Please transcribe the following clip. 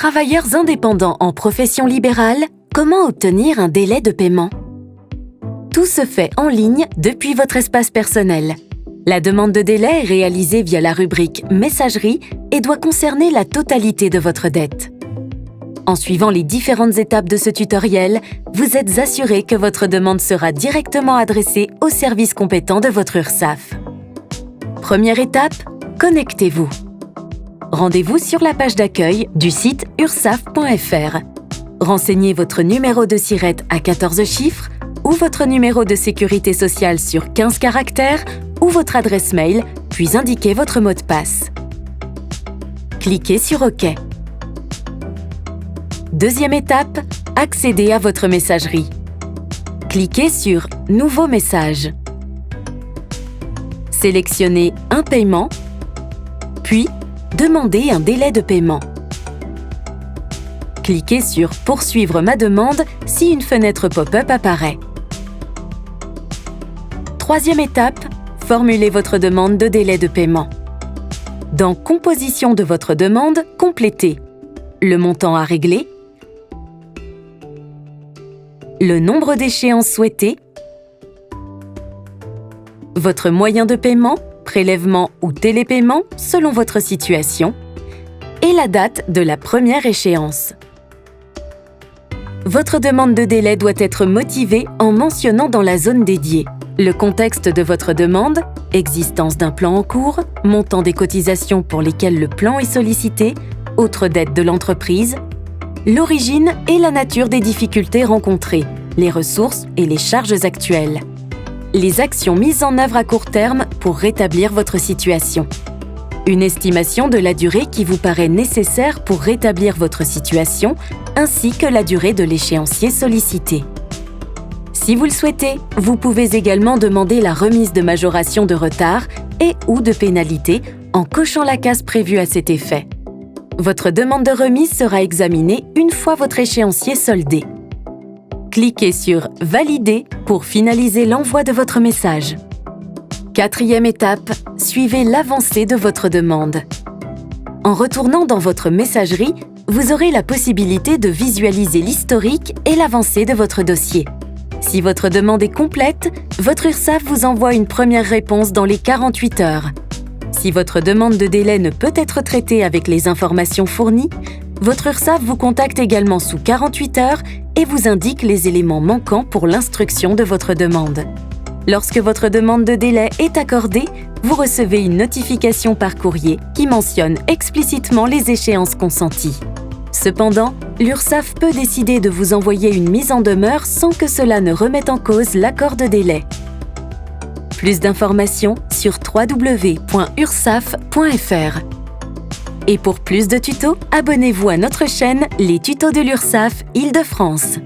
Travailleurs indépendants en profession libérale, comment obtenir un délai de paiement? Tout se fait en ligne depuis votre espace personnel. La demande de délai est réalisée via la rubrique « Messagerie » et doit concerner la totalité de votre dette. En suivant les différentes étapes de ce tutoriel, vous êtes assuré que votre demande sera directement adressée au service compétent de votre URSSAF. Première étape, connectez-vous. Rendez-vous sur la page d'accueil du site ursaf.fr. Renseignez votre numéro de SIRET à 14 chiffres ou votre numéro de sécurité sociale sur 15 caractères ou votre adresse mail, puis indiquez votre mot de passe. Cliquez sur OK. Deuxième étape, accédez à votre messagerie. Cliquez sur « Nouveau message ». Sélectionnez « Un paiement », puis « Demandez un délai de paiement ». Cliquez sur « Poursuivre ma demande » si une fenêtre pop-up apparaît. Troisième étape, formulez votre demande de délai de paiement. Dans « Composition de votre demande », complétez le montant à régler, le nombre d'échéances souhaitées, votre moyen de paiement, prélèvement ou télépaiement selon votre situation, et la date de la première échéance. Votre demande de délai doit être motivée en mentionnant dans la zone dédiée le contexte de votre demande, existence d'un plan en cours, montant des cotisations pour lesquelles le plan est sollicité, autres dettes de l'entreprise, l'origine et la nature des difficultés rencontrées, les ressources et les charges actuelles, les actions mises en œuvre à court terme pour rétablir votre situation, une estimation de la durée qui vous paraît nécessaire pour rétablir votre situation, ainsi que la durée de l'échéancier sollicité. Si vous le souhaitez, vous pouvez également demander la remise de majoration de retard et ou de pénalité en cochant la case prévue à cet effet. Votre demande de remise sera examinée une fois votre échéancier soldé. Cliquez sur « Valider » pour finaliser l'envoi de votre message. Quatrième étape, suivez l'avancée de votre demande. En retournant dans votre messagerie, vous aurez la possibilité de visualiser l'historique et l'avancée de votre dossier. Si votre demande est complète, votre URSSAF vous envoie une première réponse dans les 48 heures. Si votre demande de délai ne peut être traitée avec les informations fournies, votre URSSAF vous contacte également sous 48 heures et vous indique les éléments manquants pour l'instruction de votre demande. Lorsque votre demande de délai est accordée, vous recevez une notification par courrier qui mentionne explicitement les échéances consenties. Cependant, l'URSSAF peut décider de vous envoyer une mise en demeure sans que cela ne remette en cause l'accord de délai. Plus d'informations sur www.ursaf.fr. Et pour plus de tutos, abonnez-vous à notre chaîne Les Tutos de l'URSSAF Île-de-France.